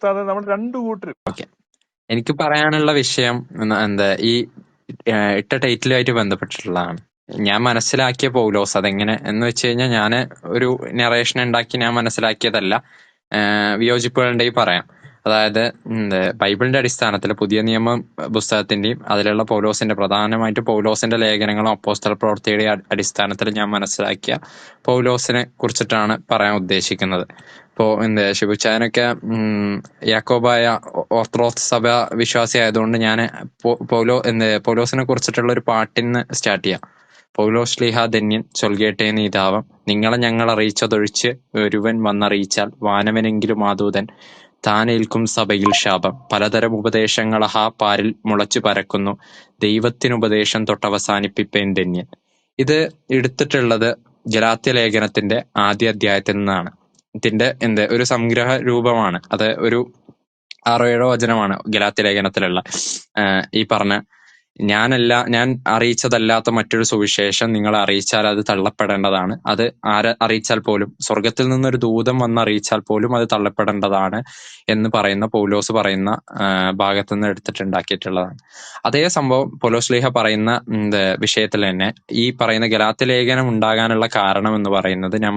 നമ്മൾ രണ്ടു കൂട്ടരും. എനിക്ക് പറയാനുള്ള വിഷയം എന്താ ഈ ഇട്ട ടൈറ്റിലുമായിട്ട് ബന്ധപ്പെട്ടിട്ടുള്ളതാണ്. ഞാൻ മനസ്സിലാക്കിയ പൗലോസ് അതെങ്ങനെ എന്ന് വെച്ച് കഴിഞ്ഞാൽ ഞാൻ ഒരു നറേഷൻ ഉണ്ടാക്കി ഞാൻ മനസ്സിലാക്കിയതല്ല. വിയോജിപ്പുകളുണ്ടെങ്കിൽ പറയാം. അതായത് ബൈബിളിന്റെ അടിസ്ഥാനത്തിൽ പുതിയ നിയമ പുസ്തകത്തിന്റെയും അതിലുള്ള പൗലോസിന്റെ പ്രധാനമായിട്ട് പൗലോസിന്റെ ലേഖനങ്ങളും അപ്പോസ്തല പ്രവൃത്തിയുടെ അടിസ്ഥാനത്തിൽ ഞാൻ മനസ്സിലാക്കിയ പൗലോസിനെ കുറിച്ചിട്ടാണ് പറയാൻ ഉദ്ദേശിക്കുന്നത്. ഇപ്പോ ശിബുച്ചാനൊക്കെ യാക്കോബായ ഓർത്തഡോക്സ് സഭ വിശ്വാസി ആയതുകൊണ്ട് ഞാൻ പൗലോസിനെ കുറിച്ചിട്ടുള്ള ഒരു പാട്ടിന്ന് സ്റ്റാർട്ട് ചെയ്യാം. പൗലോസ് ശ്ലീഹാ ധന്യൻ ചൊൽകേട്ടേ നീതാവം, നിങ്ങളെ ഞങ്ങൾ അറിയിച്ചതൊഴിച്ച് ഒരുവൻ വന്നറിയിച്ചാൽ വാനവനെങ്കിലും ആദൂതൻ താനേൽക്കും സഭയിൽ ശാപം. പലതരം ഉപദേശങ്ങളഹാ പാരിൽ മുളച്ചു പരക്കുന്നു, ദൈവത്തിനുപദേശം തൊട്ടവസാനിപ്പിപ്പേൻ ധന്യൻ. ഇത് എടുത്തിട്ടുള്ളത് ഗലാത്യ ലേഖനത്തിന്റെ ആദ്യ അധ്യായത്തിൽ നിന്നാണ്. ഇതിന്റെ ഒരു സംഗ്രഹ രൂപമാണ്. അത് ഒരു 6-7 വചനമാണ് ഗലാത്യ ലേഖനത്തിലുള്ള ഈ പറഞ്ഞ ഞാൻ അറിയിച്ചതല്ലാത്ത മറ്റൊരു സുവിശേഷം നിങ്ങളെ അറിയിച്ചാൽ അത് തള്ളപ്പെടേണ്ടതാണ്. അത് ആരെ അറിയിച്ചാൽ പോലും, സ്വർഗത്തിൽ നിന്നൊരു ദൂതൻ വന്ന് അറിയിച്ചാൽ പോലും അത് തള്ളപ്പെടേണ്ടതാണ് എന്ന് പറയുന്ന പൗലോസ് പറയുന്ന ഭാഗത്തു നിന്ന് എടുത്തിട്ടുണ്ടാക്കിയിട്ടുള്ളതാണ്. അതേ സംഭവം പൗലോസ് ശ്ലീഹ പറയുന്ന വിഷയത്തിൽ തന്നെ ഈ പറയുന്ന ഗലാത്യ ലേഖനം ഉണ്ടാകാനുള്ള കാരണം എന്ന് പറയുന്നത് ഞാൻ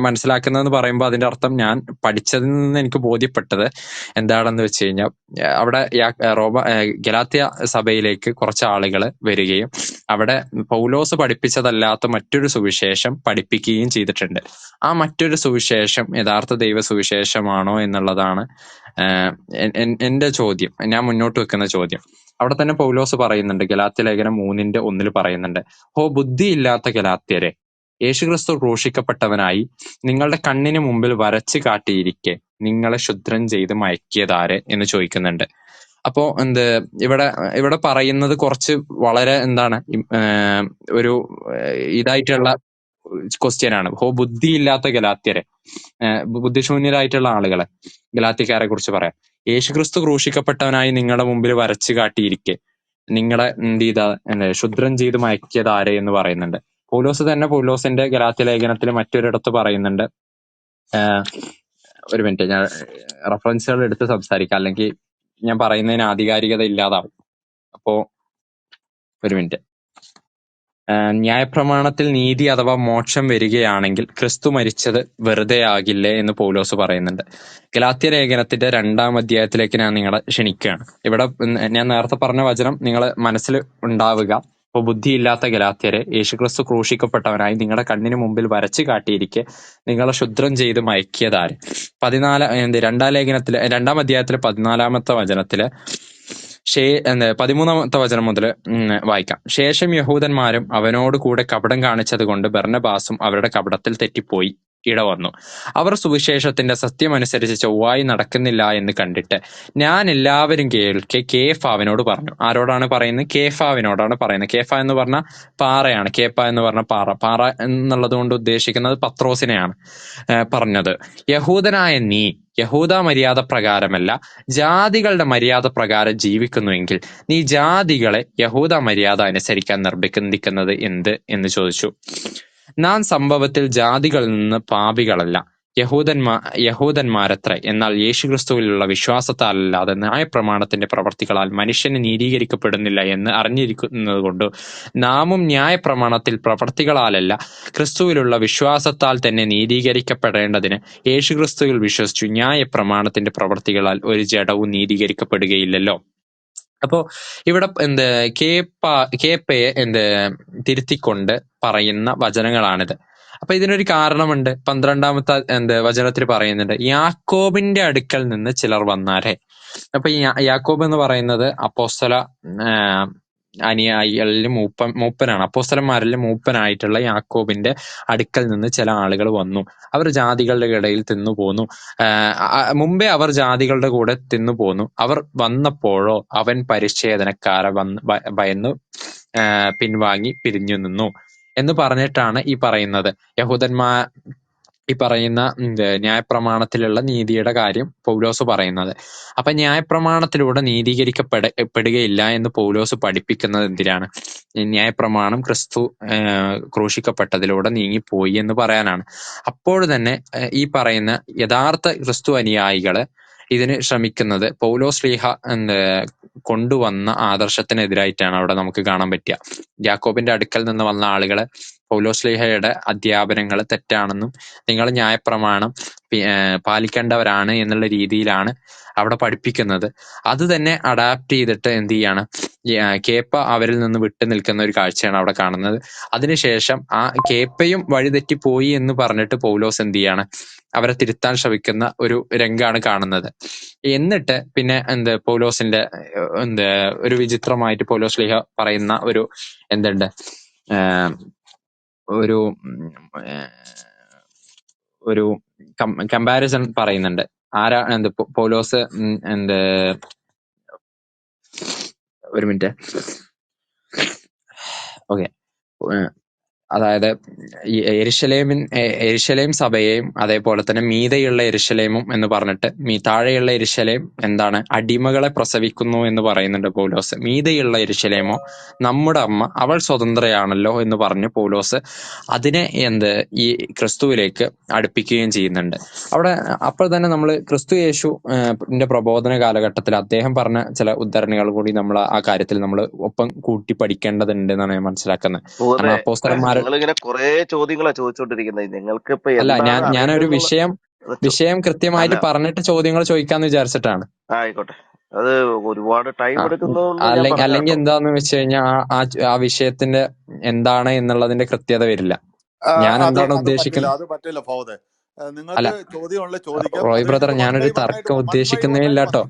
മനസ്സിലാക്കുന്നതെന്ന് പറയുമ്പോൾ അതിന്റെ അർത്ഥം ഞാൻ പഠിച്ചതിൽ നിന്ന് എനിക്ക് ബോധ്യപ്പെട്ടത് എന്താണെന്ന് വെച്ച് കഴിഞ്ഞാൽ, അവിടെ ഗലാത്യ സഭയിലേക്ക് കുറച്ച് ആളുകൾ വരികയും അവിടെ പൗലോസ് പഠിപ്പിച്ചതല്ലാത്ത മറ്റൊരു സുവിശേഷം പഠിപ്പിക്കുകയും ചെയ്തിട്ടുണ്ട്. ആ മറ്റൊരു സുവിശേഷം യഥാർത്ഥ ദൈവ സുവിശേഷമാണോ എന്നുള്ളതാണ് എന്റെ ചോദ്യം, ഞാൻ മുന്നോട്ട് വെക്കുന്ന ചോദ്യം. അവിടെ തന്നെ പൗലോസ് പറയുന്നുണ്ട്, ഗലാത്യ ലേഖനം 3:1 പറയുന്നുണ്ട്, ഹോ ബുദ്ധിയില്ലാത്ത ഗലാത്യരെ, യേശുക്രിസ്തു ക്രൂശിക്കപ്പെട്ടവനായി നിങ്ങളുടെ കണ്ണിന് മുമ്പിൽ വരച്ചു കാട്ടിയിരിക്കെ നിങ്ങളെ ക്ഷുദ്രം ചെയ്ത് മയക്കിയതാരെ എന്ന് ചോദിക്കുന്നുണ്ട്. അപ്പോ ഇവിടെ പറയുന്നത് കുറച്ച് വളരെ ഒരു ഇതായിട്ടുള്ള ക്വസ്റ്റ്യൻ ആണ്. ബുദ്ധിയില്ലാത്ത ഗലാത്യരെ, ബുദ്ധിശൂന്യരായിട്ടുള്ള ആളുകളെ, ഗലാത്യക്കാരെ കുറിച്ച് പറയാം. യേശുക്രിസ്തു ക്രൂശിക്കപ്പെട്ടവനായി നിങ്ങളുടെ മുമ്പിൽ വരച്ചു കാട്ടിയിരിക്കെ നിങ്ങളെ ക്ഷുദ്രം ചെയ്ത് മയക്കിയത് ആരെ എന്ന് പറയുന്നുണ്ട്. പൗലോസ് തന്നെ പൗലോസിന്റെ ഗലാത്യ ലേഖനത്തിൽ മറ്റൊരിടത്ത് പറയുന്നുണ്ട്. ഒരു മിനിറ്റ്, ഞാൻ റെഫറൻസുകൾ എടുത്ത് സംസാരിക്കാം, അല്ലെങ്കിൽ ഞാൻ പറയുന്നതിന് ആധികാരികത ഇല്ലാതാവും. അപ്പോ ഒരു മിനിറ്റ്. ന്യായപ്രമാണത്തിൽ നീതി അഥവാ മോക്ഷം വരികയാണെങ്കിൽ ക്രിസ്തു മരിച്ചത് വെറുതെ ആകില്ലേ എന്ന് പൗലോസ് പറയുന്നുണ്ട്. ഗലാത്യ ലേഖനത്തിന്റെ 2-ാം അധ്യായത്തിലേക്ക് ഞാൻ നിങ്ങളെ ക്ഷണിക്കുകയാണ്. ഇവിടെ ഞാൻ നേരത്തെ പറഞ്ഞ വചനം നിങ്ങൾ മനസ്സിൽ ഉണ്ടാവുക. അപ്പൊ ബുദ്ധിയില്ലാത്ത ഗലാത്യരെ, യേശുക്രിസ്തു ക്രൂശിക്കപ്പെട്ടവനായി നിങ്ങളുടെ കണ്ണിന് മുമ്പിൽ വരച്ചു കാട്ടിയിരിക്കെ നിങ്ങളെ ക്ഷുദ്രം ചെയ്ത് മയക്കിയതാര്. 2-ാം അധ്യായത്തിലെ 14-ാമത്തെ വചനത്തില് 13-ാമത്തെ വചനം മുതൽ വായിക്കാം. ശേഷം യഹൂദന്മാരും അവനോട് കൂടെ കപടം കാണിച്ചത് കൊണ്ട് ബർന്നബാസും അവരുടെ കപടത്തിൽ തെറ്റിപ്പോയി ഇടവന്നു. അവർ സുവിശേഷത്തിന്റെ സത്യമനുസരിച്ച് ചൊവ്വായി നടക്കുന്നില്ല എന്ന് കണ്ടിട്ട് ഞാൻ എല്ലാവരും കേൾക്കെ കേഫാവിനോട് പറഞ്ഞു. ആരോടാണ് പറയുന്നത്? കേഫാവിനോടാണ് പറയുന്നത്. കേഫ എന്ന് പറഞ്ഞ പാറയാണ്. കേപ്പ എന്ന് പറഞ്ഞ പാറ എന്നുള്ളത് കൊണ്ട് ഉദ്ദേശിക്കുന്നത് പത്രോസിനെയാണ് പറഞ്ഞത്. യഹൂദനായ നീ യഹൂദ മര്യാദ പ്രകാരമല്ല ജാതികളുടെ മര്യാദ പ്രകാരം ജീവിക്കുന്നുവെങ്കിൽ നീ ജാതികളെ യഹൂദ മര്യാദ അനുസരിക്കാൻ നിർബന്ധിക്കുന്നത് എന്ത് എന്ന് ചോദിച്ചു. നാം സംഭവത്തിൽ ജാതികളിൽ നിന്ന് പാപികളല്ല, യഹൂദന്മാരത്രേ. എന്നാൽ യേശുക്രിസ്തുവിലുള്ള വിശ്വാസത്താലല്ലാതെ ന്യായപ്രമാണത്തിന്റെ പ്രവർത്തികളാൽ മനുഷ്യന് നീതീകരിക്കപ്പെടുന്നില്ല എന്ന് അറിഞ്ഞിരിക്കുന്നത് കൊണ്ട് നാമും ന്യായപ്രമാണത്തിൽ പ്രവർത്തികളാലല്ല ക്രിസ്തുവിലുള്ള വിശ്വാസത്താൽ തന്നെ നീതീകരിക്കപ്പെടേണ്ടതിന് യേശുക്രിസ്തുവിൽ വിശ്വസിച്ചു ന്യായപ്രമാണത്തിന്റെ പ്രവർത്തികളാൽ ഒരു ജഡവും നീതീകരിക്കപ്പെടുകയില്ലല്ലോ. അപ്പോ ഇവിടെ കേപ്പയെ തിരുത്തിക്കൊണ്ട് പറയുന്ന വചനങ്ങളാണിത്. അപ്പൊ ഇതിനൊരു കാരണമുണ്ട്. 12-ാമത്തെ വചനത്തിൽ പറയുന്നുണ്ട്, യാക്കോബിന്റെ അടുക്കൽ നിന്ന് ചിലർ വന്നാരെ. അപ്പൊ ഈ യാക്കോബ് എന്ന് പറയുന്നത് അപ്പോസ്തല അനുയായികളിൽ മൂപ്പനാണ്. അപ്പോസ്തലന്മാരിൽ മൂപ്പനായിട്ടുള്ള യാക്കോബിന്റെ അടുക്കൽ നിന്ന് ചില ആളുകൾ വന്നു. അവർ ജാതികളുടെ ഇടയിൽ തിന്നുപോന്നു. മുമ്പേ അവർ ജാതികളുടെ കൂടെ തിന്നുപോന്നു. അവർ വന്നപ്പോഴോ അവൻ പരിച്ഛേദനക്കാരെ ഭയന്നു പിൻവാങ്ങി പിരിഞ്ഞു നിന്നു എന്ന് പറഞ്ഞിട്ടാണ് ഈ പറയുന്നത് ഈ പറയുന്ന ന്യായപ്രമാണത്തിലുള്ള നീതിയുടെ കാര്യം പൗലോസ് പറയുന്നത്. അപ്പൊ ന്യായപ്രമാണത്തിലൂടെ നീതീകരിക്കപ്പെടുകയില്ല എന്ന് പൗലോസ് പഠിപ്പിക്കുന്നത് എന്തിനാണ്? ന്യായപ്രമാണം ക്രിസ്തു ക്രൂശിക്കപ്പെട്ടതിലൂടെ നീങ്ങിപ്പോയി എന്ന് പറയാനാണ്. അപ്പോൾ തന്നെ ഈ പറയുന്ന യഥാർത്ഥ ക്രിസ്തു അനുയായികള് ഇതിന് ശ്രമിക്കുന്നത് പൗലോസ് ശ്ലീഹ കൊണ്ടുവന്ന ആദർശത്തിനെതിരായിട്ടാണ് അവിടെ നമുക്ക് കാണാൻ പറ്റുക. യാക്കോബിന്റെ അടുക്കൽ നിന്ന് വന്ന ആളുകളെ പൗലോസ് ശ്ലീഹയുടെ അധ്യാപനങ്ങൾ തെറ്റാണെന്നും നിങ്ങൾ ന്യായപ്രമാണം പാലിക്കേണ്ടവരാണ് എന്നുള്ള രീതിയിലാണ് അവിടെ പഠിപ്പിക്കുന്നത്. അത് തന്നെ അഡാപ്റ്റ് ചെയ്തിട്ട് എന്ത് ചെയ്യാണ്, കേപ്പ അവരിൽ നിന്ന് വിട്ടു നിൽക്കുന്ന ഒരു കാഴ്ചയാണ് അവിടെ കാണുന്നത്. അതിനുശേഷം ആ കേപ്പയും വഴിതെറ്റിപ്പോയി എന്ന് പറഞ്ഞിട്ട് പൗലോസ് എന്ത് ചെയ്യാണ്, അവരെ തിരുത്താൻ ശ്രമിക്കുന്ന ഒരു രംഗാണ് കാണുന്നത്. എന്നിട്ട് പിന്നെ പൗലോസിന്റെ ഒരു വിചിത്രമായിട്ട് പൗലോസ് ശ്ലീഹ പറയുന്ന ഒരു എന്തുണ്ട്, ഒരു ഒരു കമ്പാരിസൺ പറയുന്നുണ്ട്. ആരാ പൗലോസ് ഒരു മിനിറ്റ്, ഓക്കെ. അതായത് ഈ യെരുശലേം സഭയെയും അതേപോലെ തന്നെ മീതെയുള്ള യെരുശലേമും എന്ന് പറഞ്ഞിട്ട് താഴെയുള്ള യെരുശലേം എന്താണ്, അടിമകളെ പ്രസവിക്കുന്നു എന്ന് പറയുന്നുണ്ട് പൗലോസ്. മീതെയുള്ള യെരുശലേമോ നമ്മുടെ അമ്മ, അവൾ സ്വതന്ത്രയാണല്ലോ എന്ന് പറഞ്ഞ് പൗലോസ് അതിനെ ഈ ക്രിസ്തുവിലേക്ക് അടുപ്പിക്കുകയും ചെയ്യുന്നുണ്ട് അവിടെ. അപ്പോൾ തന്നെ നമ്മൾ ക്രിസ്തു യേശു പ്രബോധന കാലഘട്ടത്തിൽ അദ്ദേഹം പറഞ്ഞ ചില ഉദ്ധരണികൾ കൂടി നമ്മൾ ആ കാര്യത്തിൽ നമ്മൾ ഒപ്പം കൂട്ടി പഠിക്കേണ്ടതുണ്ട് എന്നാണ് ഞാൻ മനസ്സിലാക്കുന്നത്. കാരണം അപ്പോസ്തലന്മാർ നിങ്ങളിങ്ങനെ കുറെ ചോദ്യങ്ങളാ ചോദിച്ചോണ്ടിരിക്കുന്നത്. നിങ്ങൾക്ക് ഇപ്പൊ അല്ല, ഞാനൊരു വിഷയം കൃത്യമായിട്ട് പറഞ്ഞിട്ട് ചോദ്യങ്ങൾ ചോദിക്കാന്ന് വിചാരിച്ചിട്ടാണ്. ആയിക്കോട്ടെ, അത് ഒരുപാട് ടൈം എടുക്കുന്നു. അല്ലെങ്കിൽ എന്താന്ന് വെച്ച് കഴിഞ്ഞാൽ ആ വിഷയത്തിന്റെ എന്താണ് എന്നുള്ളതിന്റെ കൃത്യത വരില്ല. ഞാൻ എന്താണ് ഉദ്ദേശിക്കുന്നത് അത് പറ്റില്ല ഫൗദേ. നിങ്ങൾക്ക് ചോദ്യമുള്ള ചോദിക്കാം. റോയ് ബ്രദർ, ഞാനൊരു തർക്കം ഉദ്ദേശിക്കുന്നില്ല കേട്ടോ.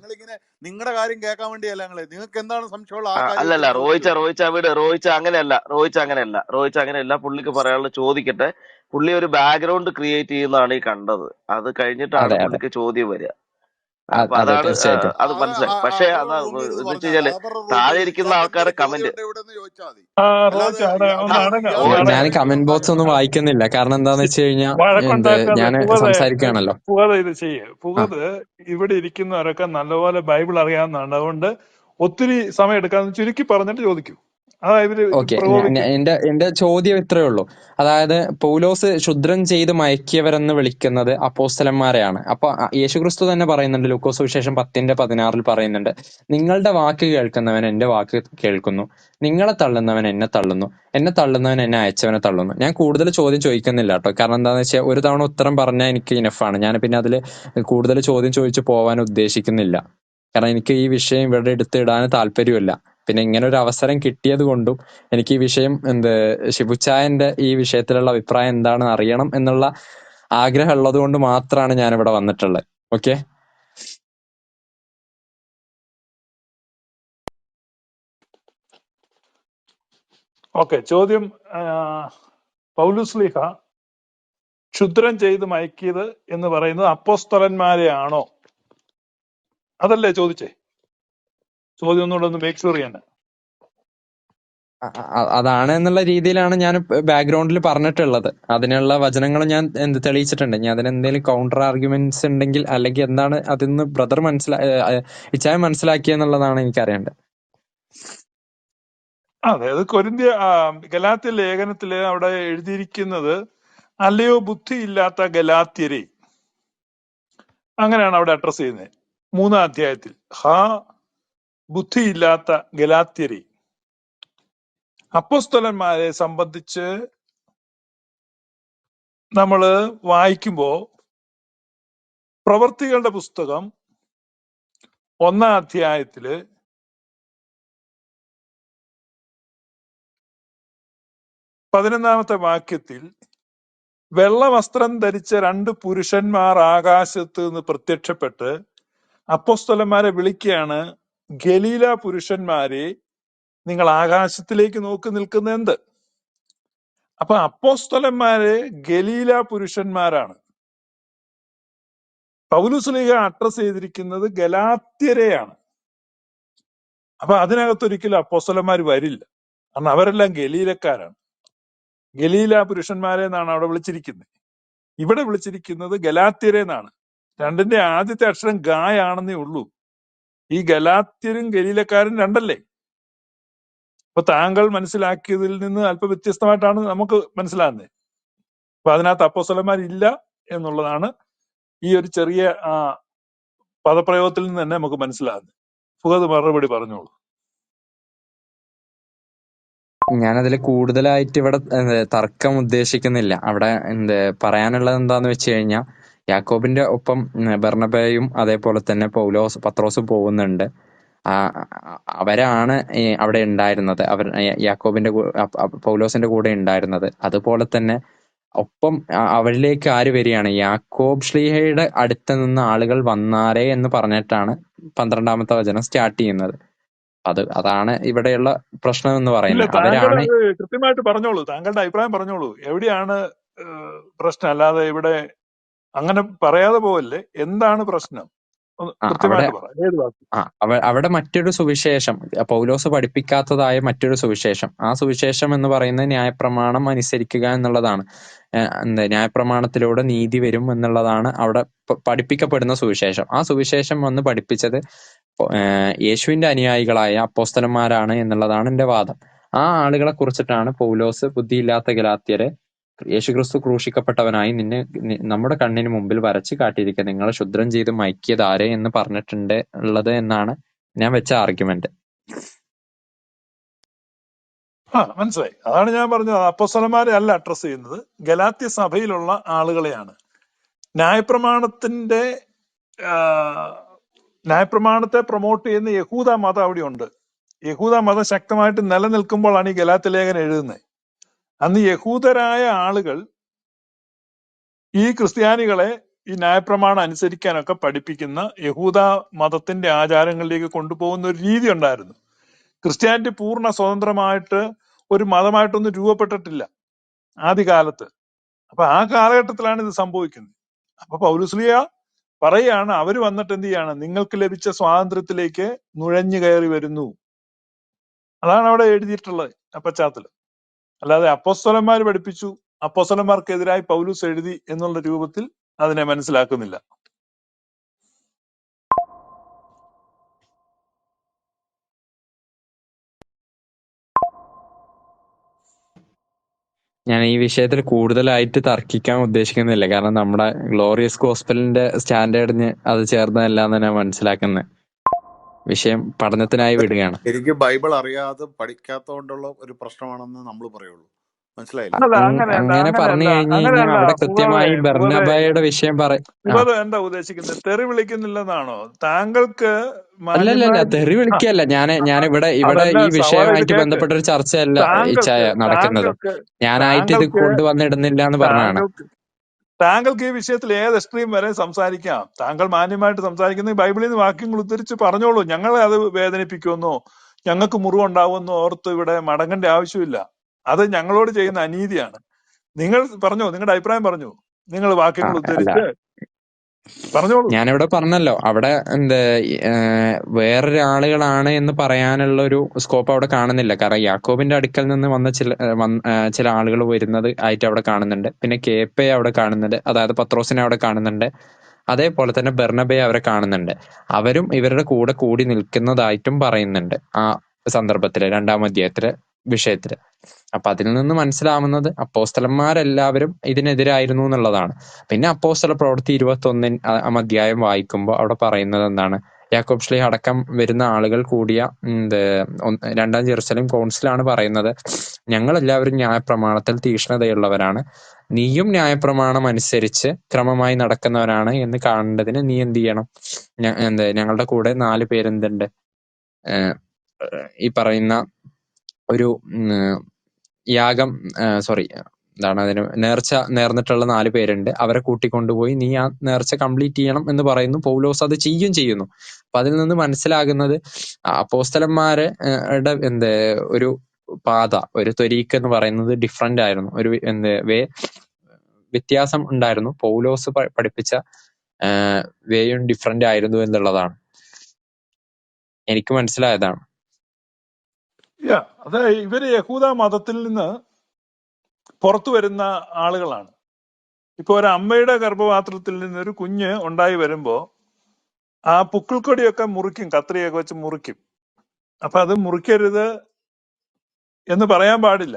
നിങ്ങളുടെ കാര്യം കേൾക്കാൻ വേണ്ടിയല്ല ഞങ്ങള്. നിങ്ങൾക്ക് എന്താണ് സംശയമുള്ള അല്ലല്ല റോയിച്ച അങ്ങനെയല്ല. പുള്ളിക്ക് പറയാനുള്ള ചോദിക്കട്ടെ. പുള്ളി ഒരു ബാക്ക്ഗ്രൗണ്ട് ക്രിയേറ്റ് ചെയ്യുന്നതാണ് ഈ കണ്ടത്. അത് കഴിഞ്ഞിട്ടാണ് പുള്ളിക്ക് ചോദ്യം വരിക. അപ്പൊ അതാണ് അത് മനസ്സിലായി. പക്ഷെ എന്ന് വെച്ച് കഴിഞ്ഞാല് താഴെ ഇരിക്കുന്ന ആൾക്കാരെ കമന്റ്, ഞാൻ കമന്റ് ബോക്സ് ഒന്നും വായിക്കുന്നില്ല. കാരണം എന്താന്ന് വെച്ച് കഴിഞ്ഞാൽ ഞാൻ സംസാരിക്കുകയാണല്ലോ. ഇത് ചെയ്യത് ഇവിടെ ഇരിക്കുന്നവരൊക്കെ നല്ലപോലെ ബൈബിൾ അറിയാവുന്നതാണ്. അതുകൊണ്ട് ഒത്തിരി സമയം എടുക്കാന്ന് ചുരുക്കി പറഞ്ഞിട്ട് ചോദിക്കൂ. ഓക്കെ, എന്റെ ചോദ്യം ഇത്രയേ ഉള്ളൂ. അതായത് പൗലോസ് ക്ഷുദ്രം ചെയ്ത് മയക്കിയവരെന്ന് വിളിക്കുന്നത് അപ്പോസ്തലന്മാരെയാണ്. അപ്പൊ യേശുക്രിസ്തു തന്നെ പറയുന്നുണ്ട്, ലൂക്കോസ് സുവിശേഷം 10:16 പറയുന്നുണ്ട്, നിങ്ങളുടെ വാക്ക് കേൾക്കുന്നവൻ എന്റെ വാക്ക് കേൾക്കുന്നു, നിങ്ങളെ തള്ളുന്നവൻ എന്നെ തള്ളുന്നു, എന്നെ തള്ളുന്നവൻ എന്നെ അയച്ചവനെ തള്ളുന്നു. ഞാൻ കൂടുതൽ ചോദ്യം ചോദിക്കുന്നില്ല കേട്ടോ. കാരണം എന്താണെന്ന് വെച്ചാൽ ഒരു തവണ ഉത്തരം പറഞ്ഞാൽ എനിക്ക് ഇനഫാണ്. ഞാൻ പിന്നെ അതിൽ കൂടുതൽ ചോദ്യം ചോദിച്ചു പോകാൻ ഉദ്ദേശിക്കുന്നില്ല. കാരണം എനിക്ക് ഈ വിഷയം ഇവിടെ എടുത്തിടാൻ താല്പര്യമില്ല. പിന്നെ ഇങ്ങനെ ഒരു അവസരം കിട്ടിയത് കൊണ്ടും എനിക്ക് ഈ വിഷയം ഷിബുച്ചായന്റെ ഈ വിഷയത്തിലുള്ള അഭിപ്രായം എന്താണെന്ന് അറിയണം എന്നുള്ള ആഗ്രഹം ഉള്ളത് കൊണ്ട് മാത്രമാണ് ഞാൻ ഇവിടെ വന്നിട്ടുള്ളത്. ഓക്കെ, ചോദ്യം, പൗലോസ് ശ്ലീഹ ക്ഷുദ്രം ചെയ്ത് മയക്കിയത് എന്ന് പറയുന്നത് അപ്പോസ്തലന്മാരെയാണോ? അതല്ലേ ചോദിച്ചേ? ചോദ്യം ഒന്നുകൂടെ ഒന്ന് മേക്ക് ഷുവർ ചെയ്യാൻ. അതാണ് എന്നുള്ള രീതിയിലാണ് ഞാൻ ബാക്ക്ഗ്രൗണ്ടിൽ പറഞ്ഞിട്ടുള്ളത്. അതിനുള്ള വചനങ്ങൾ ഞാൻ തെളിയിച്ചിട്ടുണ്ട്. ഞാൻ അതിനെന്തെങ്കിലും കൗണ്ടർ ആർഗ്യുമെന്റ്സ് ഉണ്ടെങ്കിൽ അല്ലെങ്കിൽ എന്താണ് അതിന്ന് ബ്രദർ ഇച്ചായ മനസ്സിലാക്കിയെന്നുള്ളതാണ് എനിക്കറിയേണ്ടത്. അതായത് ഗലാത്യ ലേഖനത്തില് അവിടെ എഴുതിയിരിക്കുന്നത്, അല്ലയോ ബുദ്ധിയില്ലാത്ത ഗലാത്യരെ, അങ്ങനെയാണ് അവിടെ അഡ്രസ് ചെയ്യുന്നത് 3-ാം അധ്യായത്തിൽ. ബുദ്ധിയില്ലാത്ത ഗലാത്യരെ. അപ്പോസ്തലന്മാരെ സംബന്ധിച്ച് നമ്മള് വായിക്കുമ്പോ പ്രവൃത്തികളുടെ പുസ്തകം 1-ാം അധ്യായത്തില് 11-ാമത്തെ വാക്യത്തിൽ വെള്ളവസ്ത്രം ധരിച്ച 2 പുരുഷന്മാർ ആകാശത്ത് നിന്ന് പ്രത്യക്ഷപ്പെട്ട് അപ്പോസ്തലന്മാരെ വിളിക്കുകയാണ്, ഗലീല പുരുഷന്മാരെ, നിങ്ങൾ ആകാശത്തിലേക്ക് നോക്കി നിൽക്കുന്ന എന്ത്? അപ്പൊ അപ്പോസ്തലന്മാരെ ഗലീല പുരുഷന്മാരാണ്. പൗലോസ് ശ്ലീഹ അഡ്രസ് ചെയ്തിരിക്കുന്നത് ഗലാത്യരെയാണ്. അപ്പൊ അതിനകത്തൊരിക്കലും അപ്പോസ്തലന്മാർ വരില്ല. കാരണം അവരെല്ലാം ഗലീലക്കാരാണ്. ഗലീല പുരുഷന്മാരെ എന്നാണ് അവിടെ വിളിച്ചിരിക്കുന്നത്. ഇവിടെ വിളിച്ചിരിക്കുന്നത് ഗലാത്യരെ എന്നാണ്. രണ്ടിന്റെ ആദ്യത്തെ അക്ഷരം ഗായാണെന്നേ ഉള്ളൂ. ഈ ഗലാത്യരും ഗലീലക്കാരും രണ്ടല്ലേ? അപ്പൊ താങ്കൾ മനസ്സിലാക്കിയതിൽ നിന്ന് അല്പം വ്യത്യസ്തമായിട്ടാണ് നമുക്ക് മനസ്സിലാകുന്നത്. അപ്പൊ അതിനകത്ത് അപ്പോസ്തലന്മാരില്ല എന്നുള്ളതാണ് ഈ ഒരു ചെറിയ പദപ്രയോഗത്തിൽ നിന്ന് തന്നെ നമുക്ക് മനസ്സിലാകുന്നത്. ഫുഹദ് മറുപടി പറഞ്ഞോളൂ. ഞാനതിൽ കൂടുതലായിട്ട് ഇവിടെ തർക്കം ഉദ്ദേശിക്കുന്നില്ല. അവിടെ പറയാനുള്ളത് എന്താന്ന് വെച്ച് കഴിഞ്ഞാൽ, യാക്കോബിന്റെ ഒപ്പം ബർണബയും അതേപോലെ തന്നെ പത്രോസും പോകുന്നുണ്ട്. അവരാണ് അവിടെ ഉണ്ടായിരുന്നത്. യാക്കോബിന്റെ പൗലോസിന്റെ കൂടെ ഉണ്ടായിരുന്നത്. അതുപോലെ തന്നെ ഒപ്പം അവരിലേക്ക് ആര് വരികയാണ്? യാക്കോബ് ശ്ലീഹയുടെ അടുത്ത് നിന്ന് ആളുകൾ വന്നാരേ എന്ന് പറഞ്ഞിട്ടാണ് 12-ാമത്തെ വചനം സ്റ്റാർട്ട് ചെയ്യുന്നത്. അതാണ് ഇവിടെയുള്ള പ്രശ്നം എന്ന് ഇല്ല, പറയുന്നത്. താങ്കൾ അവരാണ് അത് കൃത്യമായിട്ട് പറഞ്ഞോളൂ, താങ്കളുടെ അഭിപ്രായം പറഞ്ഞോളൂ. എവിടെയാണ് പ്രശ്നം? അല്ലാതെ ഇവിടെ അങ്ങനെ പറയാതെ പോവല്ലേ. എന്താണ് പ്രശ്നം? ഒന്ന് അവിടെ കൃത്യമായിട്ട് പറ. ഏത് വാക്ക്? അവിടെ മറ്റൊരു സുവിശേഷം, പൗലോസ് പഠിപ്പിക്കാത്തതായ മറ്റൊരു സുവിശേഷം. ആ സുവിശേഷം എന്ന് പറയുന്നത് ന്യായപ്രമാണം അനുസരിക്കുക എന്നുള്ളതാണ്. ന്യായപ്രമാണത്തിലൂടെ നീതി വരും എന്നുള്ളതാണ് അവിടെ പഠിപ്പിക്കപ്പെടുന്ന സുവിശേഷം. ആ സുവിശേഷം വന്ന് പഠിപ്പിച്ചത് യേശുവിന്റെ അനുയായികളായ അപ്പോസ്തലന്മാരാണ് എന്നുള്ളതാണ് എന്റെ വാദം. ആ ആളുകളെ കുറിച്ചിട്ടാണ് പൗലോസ് ബുദ്ധിയില്ലാത്ത ഗലാത്യരെ യേശുക്രിസ്തു ക്രൂശിക്കപ്പെട്ടവനായി നമ്മുടെ കണ്ണിന് മുമ്പിൽ വരച്ച് കാട്ടിയിരിക്കുക, നിങ്ങളെ ശുദ്രം ചെയ്ത് മയക്കിയത് ആരെ എന്ന് പറഞ്ഞിട്ടുണ്ട് ഉള്ളത് എന്നാണ് ഞാൻ വെച്ച ആർഗ്യുമെന്റ്. മനസ്സിലായി. അതാണ് ഞാൻ പറഞ്ഞത്. അപ്പോസ്തലന്മാരെ അല്ല അഡ്രസ് ചെയ്യുന്നത്, ഗലാത്യ സഭയിലുള്ള ആളുകളെയാണ്. ന്യായപ്രമാണത്തെ പ്രൊമോട്ട് ചെയ്യുന്ന യഹൂദ മതം അവിടെ ഉണ്ട്. യഹൂദ മതം ശക്തമായിട്ട് നിലനിൽക്കുമ്പോഴാണ് ഈ ഗലാത്യ ലേഖനം എഴുതുന്നത്. അന്ന് യഹൂദരായ ആളുകൾ ഈ ക്രിസ്ത്യാനികളെ ഈ ന്യായപ്രമാണം അനുസരിക്കാനൊക്കെ പഠിപ്പിക്കുന്ന യഹൂദ മതത്തിന്റെ ആചാരങ്ങളിലേക്ക് കൊണ്ടുപോകുന്ന ഒരു രീതി ഉണ്ടായിരുന്നു. ക്രിസ്ത്യാനിറ്റി പൂർണ്ണ സ്വതന്ത്രമായിട്ട് ഒരു മതമായിട്ടൊന്നും രൂപപ്പെട്ടിട്ടില്ല ആദ്യകാലത്ത്. അപ്പൊ ആ കാലഘട്ടത്തിലാണ് ഇത് സംഭവിക്കുന്നത്. അപ്പൊ പൗലുസ്ലിയ പറയാണ്, അവര് വന്നിട്ട് എന്ത് ചെയ്യാണ്? നിങ്ങൾക്ക് ലഭിച്ച സ്വാതന്ത്ര്യത്തിലേക്ക് നുഴഞ്ഞു കയറി വരുന്നു. അതാണ് അവിടെ എഴുതിയിട്ടുള്ളത് ആ പശ്ചാത്തലം. അല്ലാതെ അപ്പോസ്തലന്മാർ പഠിപ്പിച്ചു, അപ്പോസ്തലന്മാർക്കെതിരായി പൗലൂസ് എഴുതി എന്നുള്ള രൂപത്തിൽ അതിനെ മനസ്സിലാക്കുന്നില്ല. ഞാൻ ഈ വിഷയത്തിൽ കൂടുതലായിട്ട് തർക്കിക്കാൻ ഉദ്ദേശിക്കുന്നില്ല. കാരണം നമ്മുടെ ഗ്ലോറിയസ് ഗോസ്പലിന്റെ സ്റ്റാൻഡേർഡിന് അത് ചേർന്നതല്ല എന്ന് ഞാൻ മനസ്സിലാക്കുന്നത്. വിഷയം പഠനത്തിനായി വിടുകയാണ്. എനിക്ക് ബൈബിൾ അറിയാതെ പഠിക്കാത്തോണ്ടുള്ള ഒരു പ്രശ്നമാണെന്ന് നമ്മൾ പറയുള്ളൂ. മനസ്സിലായില്ലേ? അല്ല, അങ്ങനെയല്ല, അങ്ങനെ പറഞ്ഞു കഴിഞ്ഞു കഴിഞ്ഞാൽ അങ്ങനെയല്ല. അവിടെ കൃത്യമായി ബർണബയുടെ വിഷയം ഫുഹദ് എന്താ ഉദ്ദേശിക്കുന്നത്? തെറി വിളിക്കുന്നില്ലെന്നാണോ? താങ്കൾക്ക് അല്ലല്ല, തെറി വിളിക്കല്ല. ഞാനിവിടെ ഈ വിഷയമായിട്ട് ബന്ധപ്പെട്ട ഒരു ചർച്ചയല്ല നടക്കുന്നത്. ഞാനായിട്ട് ഇത് കൊണ്ടുവന്നിടുന്നില്ല എന്ന് പറഞ്ഞാണ്. താങ്കൾക്ക് ഈ വിഷയത്തിൽ ഏത് എക്സ്ട്രീം വരെ സംസാരിക്കാം. താങ്കൾ മാന്യമായിട്ട് സംസാരിക്കുന്ന ബൈബിളിൽ നിന്ന് വാക്യങ്ങൾ ഉദ്ധരിച്ച് പറഞ്ഞോളൂ. ഞങ്ങളെ അത് വേദനിപ്പിക്കുമെന്നോ ഞങ്ങൾക്ക് മുറിവുണ്ടാവുമെന്നോ ഓർത്ത് ഇവിടെ മടങ്ങേണ്ട ആവശ്യമില്ല. അത് ഞങ്ങളോട് ചെയ്യുന്ന അനീതിയാണ്. നിങ്ങൾ പറഞ്ഞോ, നിങ്ങളുടെ അഭിപ്രായം പറഞ്ഞു. നിങ്ങൾ വാക്യങ്ങൾ ഉദ്ധരിച്ച് പറഞ്ഞോളൂ. ഞാനിവിടെ പറഞ്ഞല്ലോ, അവിടെ വേറൊരാളുകളാണ് എന്ന് പറയാനുള്ള ഒരു സ്കോപ്പ് അവിടെ കാണുന്നില്ല. കാരണം യാക്കോബിന്റെ അടുക്കൽ നിന്ന് വന്ന ചില ആളുകൾ വരുന്നത് ആയിട്ട് അവിടെ കാണുന്നുണ്ട്. പിന്നെ കേപ്പയെ അവിടെ കാണുന്നുണ്ട്, അതായത് പത്രോസിനെ അവിടെ കാണുന്നുണ്ട്. അതേപോലെ തന്നെ ബർണബയെ അവരെ കാണുന്നുണ്ട്. അവരും ഇവരുടെ കൂടെ കൂടി നിൽക്കുന്നതായിട്ടും പറയുന്നുണ്ട് ആ സന്ദർഭത്തില്, 2-ാം അധ്യായത്തിലെ വിഷയത്തില്. അപ്പൊ അതിൽ നിന്ന് മനസ്സിലാവുന്നത് അപ്പോസ്തലന്മാരെല്ലാവരും ഇതിനെതിരായിരുന്നു എന്നുള്ളതാണ്. പിന്നെ അപ്പോസ്തല പ്രവൃത്തി 21-ാം അധ്യായം വായിക്കുമ്പോൾ അവിടെ പറയുന്നത് എന്താണ്? യാക്കോബ് ശ്ലീഹ അടക്കം വരുന്ന ആളുകൾ കൂടിയ 2-ാം ജെറുസലേം കൗൺസിലാണ് പറയുന്നത്, ഞങ്ങളെല്ലാവരും ന്യായപ്രമാണത്തിൽ തീക്ഷ്ണതയുള്ളവരാണ്, നീയും ന്യായപ്രമാണം അനുസരിച്ച് ക്രമമായി നടക്കുന്നവരാണ് എന്ന് കാണേണ്ടതിന് നീ എന്ത് ചെയ്യണം? ഞങ്ങളുടെ കൂടെ 4 പേരെന്തുണ്ട്, ഈ പറയുന്ന ഒരു യാഗം എന്താണ് അതിന് നേർന്നിട്ടുള്ള 4 പേരുണ്ട്, അവരെ കൂട്ടിക്കൊണ്ടുപോയി നീ ആ നേർച്ച കംപ്ലീറ്റ് ചെയ്യണം എന്ന് പറയുന്നു. പൗലോസ് അത് ചെയ്യുന്നു. അപ്പൊ അതിൽ നിന്ന് മനസ്സിലാകുന്നത് അപ്പോസ്തലന്മാരുടെ ഒരു പാത, ഒരു ത്വരീക്ക് എന്ന് പറയുന്നത് ഡിഫറന്റ് ആയിരുന്നു. ഒരു വ്യത്യാസം ഉണ്ടായിരുന്നു. പൗലോസ് പഠിപ്പിച്ച വേയും ഡിഫറന്റ് ആയിരുന്നു എന്നുള്ളതാണ് എനിക്ക് മനസ്സിലായതാണ്. അതെ, ഇവര് യഹൂദ മതത്തിൽ നിന്ന് പുറത്തു വരുന്ന ആളുകളാണ്. ഇപ്പൊ ഒരു അമ്മയുടെ ഗർഭപാത്രത്തിൽ നിന്ന് ഒരു കുഞ്ഞ് ഉണ്ടായി വരുമ്പോ ആ പുക്കിൾക്കൊടിയൊക്കെ മുറിക്കും, കത്രിയൊക്കെ വെച്ച് മുറിക്കും. അപ്പൊ അത് മുറിക്കരുത് എന്ന് പറയാൻ പാടില്ല.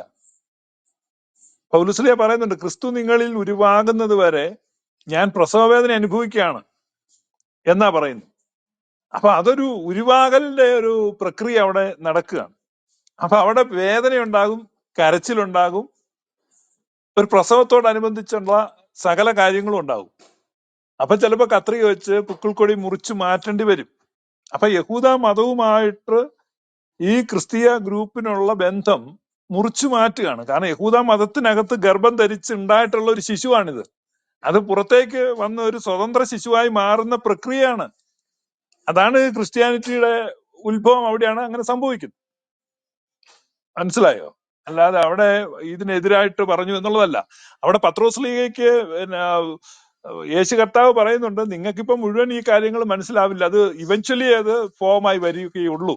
പൗലുസ്ലിയ പറയുന്നുണ്ട്, ക്രിസ്തു നിങ്ങളിൽ ഉരുവാകുന്നത് വരെ ഞാൻ പ്രസവവേദന അനുഭവിക്കുകയാണ് എന്നാ പറയുന്നു. അപ്പൊ അതൊരു ഉരുവാകലിന്റെ ഒരു പ്രക്രിയ അവിടെ നടക്കുകയാണ്. അപ്പൊ അവിടെ വേദനയുണ്ടാകും, കരച്ചിലുണ്ടാകും, ഒരു പ്രസവത്തോടനുബന്ധിച്ചുള്ള സകല കാര്യങ്ങളും ഉണ്ടാകും. അപ്പൊ ചിലപ്പോ കത്രിക വെച്ച് പുക്കിൾക്കൊടി മുറിച്ചു മാറ്റേണ്ടി വരും. അപ്പൊ യഹൂദ മതവുമായിട്ട് ഈ ക്രിസ്തീയ ഗ്രൂപ്പിനുള്ള ബന്ധം മുറിച്ചു മാറ്റുകയാണ്. കാരണം യഹൂദ മതത്തിനകത്ത് ഗർഭം ധരിച്ചുണ്ടായിട്ടുള്ള ഒരു ശിശുവാണിത്. അത് പുറത്തേക്ക് വന്ന് ഒരു സ്വതന്ത്ര ശിശുവായി മാറുന്ന പ്രക്രിയയാണ്. അതാണ് ക്രിസ്ത്യാനിറ്റിയുടെ ഉത്ഭവം. അവിടെയാണ് അങ്ങനെ സംഭവിക്കുന്നത്. മനസ്സിലായോ? അല്ലാതെ അവിടെ ഇതിനെതിരായിട്ട് പറഞ്ഞു എന്നുള്ളതല്ല. അവിടെ പത്രോസ്ലീഹയ്ക്ക് പിന്നെ യേശു കർത്താവ് പറയുന്നുണ്ട്, നിങ്ങൾക്കിപ്പോ മുഴുവൻ ഈ കാര്യങ്ങൾ മനസ്സിലാവില്ല, അത് ഇവഞ്ച്വലി അത് ഫോമായി വരികയുള്ളൂ.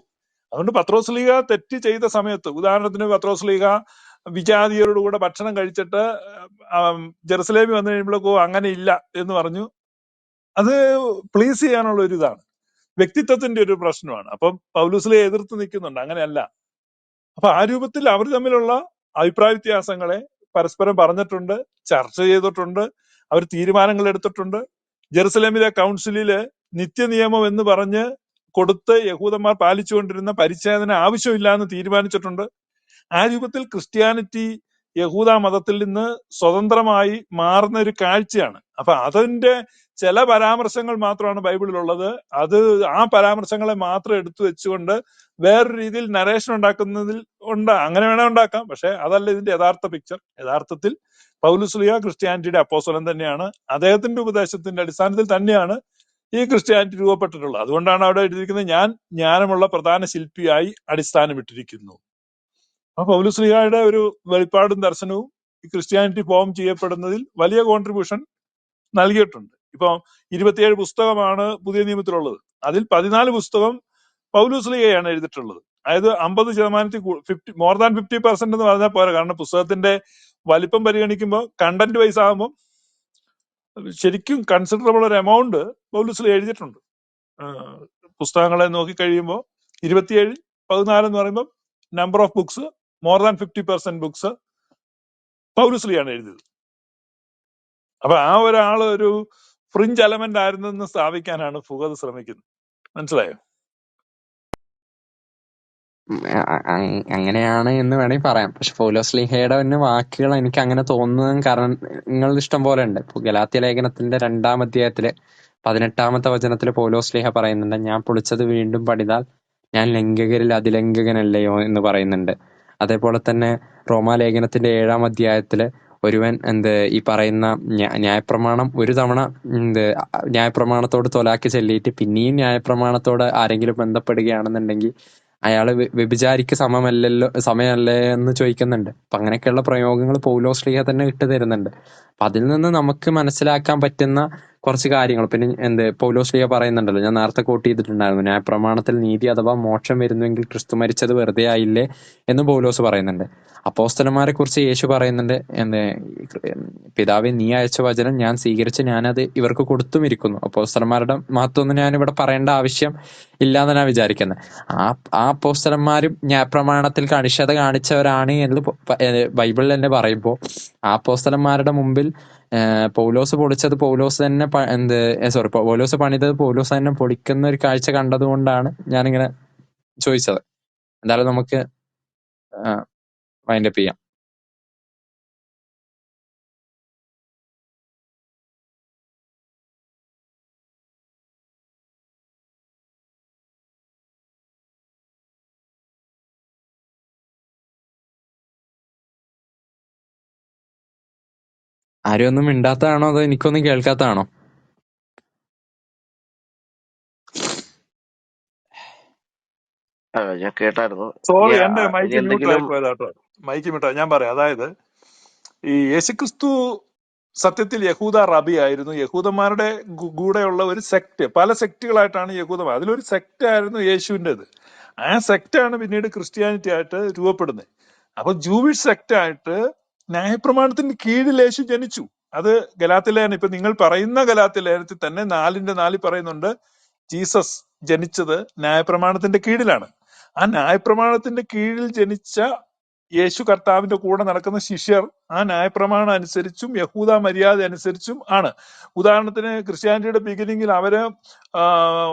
അതുകൊണ്ട് പത്രോസ്ലീഹ തെറ്റ് ചെയ്ത സമയത്ത്, ഉദാഹരണത്തിന് പത്രോസ്ലീഹ വിജാതിയരോടുകൂടെ ഭക്ഷണം കഴിച്ചിട്ട് ജെറുസലേമിൽ വന്നു കഴിയുമ്പോഴേക്കോ അങ്ങനെ ഇല്ല എന്ന് പറഞ്ഞു. അത് പ്ലീസ് ചെയ്യാനുള്ള ഒരു ഇതാണ്, വ്യക്തിത്വത്തിന്റെ ഒരു പ്രശ്നമാണ്. അപ്പം പൗലോസ്ലീഹ എതിർത്ത് നിൽക്കുന്നുണ്ട്, അങ്ങനെയല്ല. അപ്പൊ ആ രൂപത്തിൽ അവർ തമ്മിലുള്ള അഭിപ്രായ വ്യത്യാസങ്ങളെ പരസ്പരം പറഞ്ഞിട്ടുണ്ട്, ചർച്ച ചെയ്തിട്ടുണ്ട്, അവർ തീരുമാനങ്ങൾ എടുത്തിട്ടുണ്ട്. ജെറുസലേമിലെ കൗൺസിലില് നിത്യനിയമം എന്ന് പറഞ്ഞ് കൊടുത്ത് യഹൂദന്മാർ പാലിച്ചുകൊണ്ടിരുന്ന പരിച്ഛേദന ആവശ്യമില്ല എന്ന് തീരുമാനിച്ചിട്ടുണ്ട്. ആ രൂപത്തിൽ ക്രിസ്ത്യാനിറ്റി യഹൂദ മതത്തിൽ നിന്ന് സ്വതന്ത്രമായി മാറുന്ന ഒരു കാഴ്ചയാണ്. അപ്പൊ അതിന്റെ ചില പരാമർശങ്ങൾ മാത്രമാണ് ബൈബിളിലുള്ളത്. അത് ആ പരാമർശങ്ങളെ മാത്രം എടുത്തു വെച്ചുകൊണ്ട് വേറൊരു രീതിയിൽ നരേഷൻ ഉണ്ടാക്കുന്നതിൽ അങ്ങനെ വേണേ ഉണ്ടാക്കാം. പക്ഷെ അതല്ല ഇതിന്റെ യഥാർത്ഥ പിക്ചർ. യഥാർത്ഥത്തിൽ പൗലോസ്ലീഹ ക്രിസ്ത്യാനിറ്റിയുടെ അപ്പോസ്തലൻ തന്നെയാണ്. അദ്ദേഹത്തിന്റെ ഉപദേശത്തിന്റെ അടിസ്ഥാനത്തിൽ തന്നെയാണ് ഈ ക്രിസ്ത്യാനിറ്റി രൂപപ്പെട്ടിട്ടുള്ളത്. അതുകൊണ്ടാണ് അവിടെ എഴുതിയിരിക്കുന്നത്, ഞാൻ ജ്ഞാനമുള്ള പ്രധാന ശില്പിയായി അടിസ്ഥാനമിട്ടിരിക്കുന്നു. അപ്പൊ പൗലോസ്ലീഹയുടെ ഒരു വെളിപ്പാടും ദർശനവും ഈ ക്രിസ്ത്യാനിറ്റി ഫോം ചെയ്യപ്പെടുന്നതിൽ വലിയ കോൺട്രിബ്യൂഷൻ നൽകിയിട്ടുണ്ട്. ഇപ്പൊ 27 പുസ്തകമാണ് പുതിയ നിയമത്തിലുള്ളത്. അതിൽ 14 പുസ്തകം പൗലോസ്ലീഹയാണ് എഴുതിയിട്ടുള്ളത്. അതായത് 50% മോർ ദാൻ 50% എന്ന് പറഞ്ഞാൽ പോരാ. കാരണം പുസ്തകത്തിന്റെ വലിപ്പം പരിഗണിക്കുമ്പോൾ കണ്ടന്റ് വൈസ് ആകുമ്പോൾ ശരിക്കും കൺസിഡറബിൾ ഒരു എമൗണ്ട് പൗലോസ്ലീഹ എഴുതിയിട്ടുണ്ട്. പുസ്തകങ്ങളെ നോക്കി കഴിയുമ്പോൾ 27, 14 എന്ന് പറയുമ്പോൾ number of books, more than 50% books പൗലോസ്ലീഹയാണ് എഴുതിയത്. അപ്പൊ ആ ഒരാള് ഒരു ഫ്രിഞ്ച് എലമെന്റ് ആയിരുന്നെന്ന് സ്ഥാപിക്കാനാണ് ഫുഖദ് ശ്രമിക്കുന്നത്. മനസ്സിലായോ? അങ്ങനെയാണ് എന്ന് വേണമെങ്കിൽ പറയാം. പക്ഷെ പൗലോസ്ലീഹയുടെ തന്നെ വാക്കുകൾ എനിക്ക് അങ്ങനെ തോന്നുന്നതും കാരണം നിങ്ങളുടെ ഇഷ്ടം പോലെ ഉണ്ട്. ഇപ്പൊ ഗലാത്യ ലേഖനത്തിന്റെ 2-ാം അധ്യായത്തില് 18-ാമത്തെ വചനത്തില് പൗലോസ്ലീഹ പറയുന്നുണ്ട്, ഞാൻ പൊളിച്ചത് വീണ്ടും പണിതാൽ ഞാൻ ലംഘകരിൽ അതിലംഘകനല്ലയോ എന്ന് പറയുന്നുണ്ട്. അതേപോലെ തന്നെ റോമാലേഖനത്തിന്റെ 7-ാം അധ്യായത്തില് ഒരുവൻ ഈ പറയുന്ന ന്യായപ്രമാണം ഒരു തവണ ന്യായപ്രമാണത്തോട് തൊലാക്കി ചെല്ലിയിട്ട് പിന്നെയും ന്യായപ്രമാണത്തോട് ആരെങ്കിലും ബന്ധപ്പെടുകയാണെന്നുണ്ടെങ്കിൽ അയാള് വ്യഭിചാരിക്ക് സമയമല്ലേ എന്ന് ചോദിക്കുന്നുണ്ട്. അപ്പൊ അങ്ങനെയൊക്കെയുള്ള പ്രയോഗങ്ങൾ പൗലോസ്ലീഹ തന്നെ ഇട്ട് തരുന്നുണ്ട്. അപ്പൊ അതിൽ നിന്ന് നമുക്ക് മനസ്സിലാക്കാൻ പറ്റുന്ന കുറച്ച് കാര്യങ്ങൾ പിന്നെ പൗലോസ്ലീഹ പറയുന്നുണ്ടല്ലോ, ഞാൻ നേരത്തെ കോട്ട് ചെയ്തിട്ടുണ്ടായിരുന്നു, ന്യായപ്രമാണത്തിൽ നീതി അഥവാ മോക്ഷം വരുന്നുവെങ്കിൽ ക്രിസ്തു മരിച്ചത് വെറുതെ ആയില്ലേ എന്ന് പൗലോസ് പറയുന്നുണ്ട്. അപ്പോസ്തലന്മാരെ കുറിച്ച് യേശു പറയുന്നുണ്ട്, പിതാവേ നീ അയച്ച വചനം ഞാൻ സ്വീകരിച്ച് ഞാനത് ഇവർക്ക് കൊടുത്തുമിരിക്കുന്നു. അപ്പോസ്തലന്മാരുടെ മഹത്വമൊന്നും ഞാനിവിടെ പറയേണ്ട ആവശ്യം ഇല്ലാന്ന് ഞാൻ വിചാരിക്കുന്നത്. ആ അപ്പോസ്തലന്മാരും ന്യായപ്രമാണത്തിൽ കണിശത കാണിച്ചവരാണ് എന്ന് ബൈബിളിൽ തന്നെ പറയുമ്പോൾ ആ അപ്പോസ്തലന്മാരുടെ മുമ്പിൽ പൗലോസ് പൊളിച്ചത് പൗലോസ് തന്നെ പൗലോസ് പണിതത് പൗലോസ് തന്നെ പൊളിക്കുന്ന ഒരു കാഴ്ച കണ്ടതുകൊണ്ടാണ് ഞാനിങ്ങനെ ചോദിച്ചത്. എന്തായാലും നമുക്ക് വൈൻഡപ്പ് ചെയ്യാം. ആരും ഒന്നും മിണ്ടാത്തതാണോ അതോ എനിക്കൊന്നും കേൾക്കാത്തതാണോ? ഞാൻ കേട്ടായിരുന്നു. സോറി, എന്റെ ഇനി മൈക്ക് മ്യൂട്ട് എന്തെങ്കിലും ആയി പോയതാട്ടോ. Mic mute. ഞാൻ പറയാം. അതായത് ഈ യേശുക്രിസ്തു സത്യത്തിൽ യഹൂദ റബി ആയിരുന്നു. യഹൂദന്മാരുടെ കൂടെയുള്ള ഒരു സെക്ട്, പല സെക്ടുകളായിട്ടാണ് യഹൂദന്മാർ. അതിലൊരു സെക്ട് ആയിരുന്നു യേശുവിൻ്റെത്. ആ സെക്റ്റാണ് പിന്നീട് ക്രിസ്ത്യാനിറ്റി ആയിട്ട് രൂപപ്പെടുന്നത്. അപ്പൊ ജൂവിഷ് സെക്ട് ആയിട്ട് ന്യായപ്രമാണത്തിന് കീഴിൽ യേശു ജനിച്ചു. അത് ഗലാത്യലേഖനം, ഇപ്പൊ നിങ്ങൾ പറയുന്ന ഗലാത്യലേഖനത്തിൽ തന്നെ 4:4 പറയുന്നുണ്ട്, ജീസസ് ജനിച്ചത് ന്യായപ്രമാണത്തിന്റെ കീഴിലാണ്. ആ ന്യായപ്രമാണത്തിന്റെ കീഴിൽ ജനിച്ച യേശു കർത്താവിന്റെ കൂടെ നടക്കുന്ന ശിഷ്യർ ആ ന്യായപ്രമാണം അനുസരിച്ചും യഹൂദ മര്യാദ അനുസരിച്ചും ആണ്. ഉദാഹരണത്തിന് ക്രിസ്ത്യാനിറ്റിയുടെ ബിഗിനിങ്ങിൽ അവര്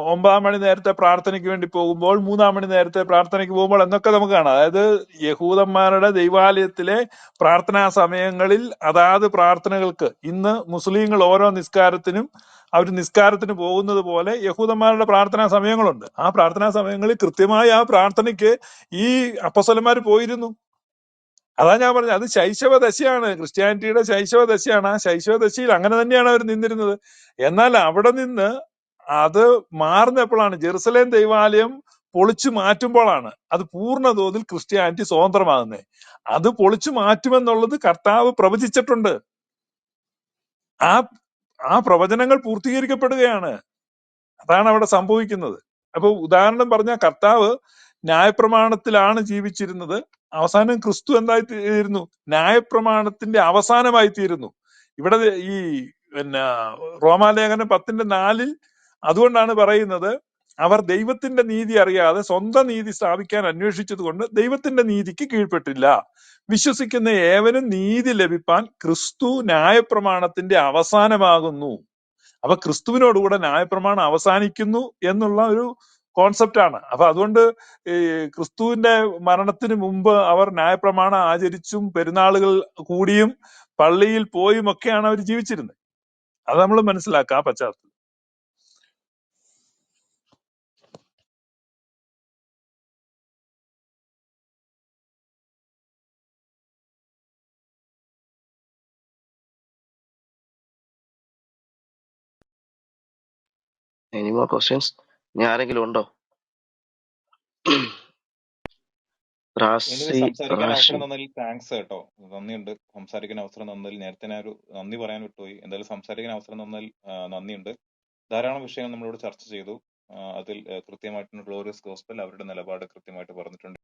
9 മണി നേരത്തെ പ്രാർത്ഥനയ്ക്ക് വേണ്ടി പോകുമ്പോൾ, 3 മണി നേരത്തെ പ്രാർത്ഥനയ്ക്ക് പോകുമ്പോൾ എന്നൊക്കെ നമുക്ക് കാണാം. അതായത് യഹൂദന്മാരുടെ ദൈവാലയത്തിലെ പ്രാർത്ഥനാ സമയങ്ങളിൽ അതാത് പ്രാർത്ഥനകൾക്ക്, ഇന്ന് മുസ്ലിങ്ങൾ ഓരോ നിസ്കാരത്തിനും അവർ നിസ്കാരത്തിന് പോകുന്നത് പോലെ യഹൂദന്മാരുടെ പ്രാർത്ഥനാ സമയങ്ങളുണ്ട്. ആ പ്രാർത്ഥനാ സമയങ്ങളിൽ കൃത്യമായി ആ പ്രാർത്ഥനയ്ക്ക് ഈ അപ്പോസ്തലന്മാർ പോയിരുന്നു. അതാ ഞാൻ പറഞ്ഞത്, അത് ശൈശവ ദശയാണ്, ക്രിസ്ത്യാനിറ്റിയുടെ ശൈശവ ദശയാണ്. ആ ശൈശവ ദശയിൽ അങ്ങനെ തന്നെയാണ് അവർ നിന്നിരുന്നത്. എന്നാൽ അവിടെ നിന്ന് അത് മാറുന്നപ്പോഴാണ്, ജെറുസലേം ദൈവാലയം പൊളിച്ചു മാറ്റുമ്പോഴാണ് അത് പൂർണ്ണ തോതിൽ ക്രിസ്ത്യാനിറ്റി സ്വതന്ത്രമാകുന്നത്. അത് പൊളിച്ചു മാറ്റുമെന്നുള്ളത് കർത്താവ് പ്രവചിച്ചിട്ടുണ്ട്. ആ ആ പ്രവചനങ്ങൾ പൂർത്തീകരിക്കപ്പെടുകയാണ്. അതാണ് അവിടെ സംഭവിക്കുന്നത്. അപ്പൊ ഉദാഹരണം പറഞ്ഞ, കർത്താവ് ന്യായപ്രമാണത്തിലാണ് ജീവിച്ചിരുന്നത്. അവസാനം ക്രിസ്തു എന്തായി തീരുന്നു? ന്യായപ്രമാണത്തിന്റെ അവസാനമായി തീരുന്നു. ഇവിടെ ഈ റോമാലേഖനം 10:4 അതുകൊണ്ടാണ് പറയുന്നത്, അവർ ദൈവത്തിന്റെ നീതി അറിയാതെ സ്വന്തം നീതി സ്ഥാപിക്കാൻ അന്വേഷിച്ചത് കൊണ്ട് ദൈവത്തിന്റെ നീതിക്ക് കീഴ്പ്പെട്ടില്ല. വിശ്വസിക്കുന്ന ഏവനും നീതി ലഭിപ്പാൻ ക്രിസ്തു ന്യായപ്രമാണത്തിന്റെ അവസാനമാകുന്നു. അപ്പൊ ക്രിസ്തുവിനോടുകൂടെ ന്യായപ്രമാണം അവസാനിക്കുന്നു എന്നുള്ള ഒരു കോൺസെപ്റ്റാണ്. അപ്പൊ അതുകൊണ്ട് ഈ ക്രിസ്തുവിന്റെ മരണത്തിന് മുമ്പ് അവർ ന്യായപ്രമാണം ആചരിച്ചും പെരുന്നാളുകൾ കൂടിയും പള്ളിയിൽ പോയും ഒക്കെയാണ് അവർ ജീവിച്ചിരുന്നത്. അത് നമ്മൾ മനസ്സിലാക്കുക ആ പശ്ചാത്തലം. Any more questions? ഇനി ആരെങ്കിലും ഉണ്ടോ? എനിവേ സംസാരിക്കാൻ അവസരം തന്നതിൽ താങ്ക്സ് കേട്ടോ, നന്ദിയുണ്ട്. സംസാരിക്കാൻ അവസരം തന്നതിൽ നേരത്തെ ഞാൻ ഒരു നന്ദി പറയാൻ വിട്ടുപോയി. എന്തായാലും സംസാരിക്കാൻ അവസരം തന്നതിൽ നന്ദിയുണ്ട്. ധാരാളം വിഷയങ്ങൾ നമ്മളോട് ചർച്ച ചെയ്തു. അതിൽ കൃത്യമായിട്ടുള്ള ഗ്ലോറിയസ് ഗോസ്പൽ അവരുടെ നിലപാട് കൃത്യമായിട്ട് പറഞ്ഞിട്ടുണ്ട്.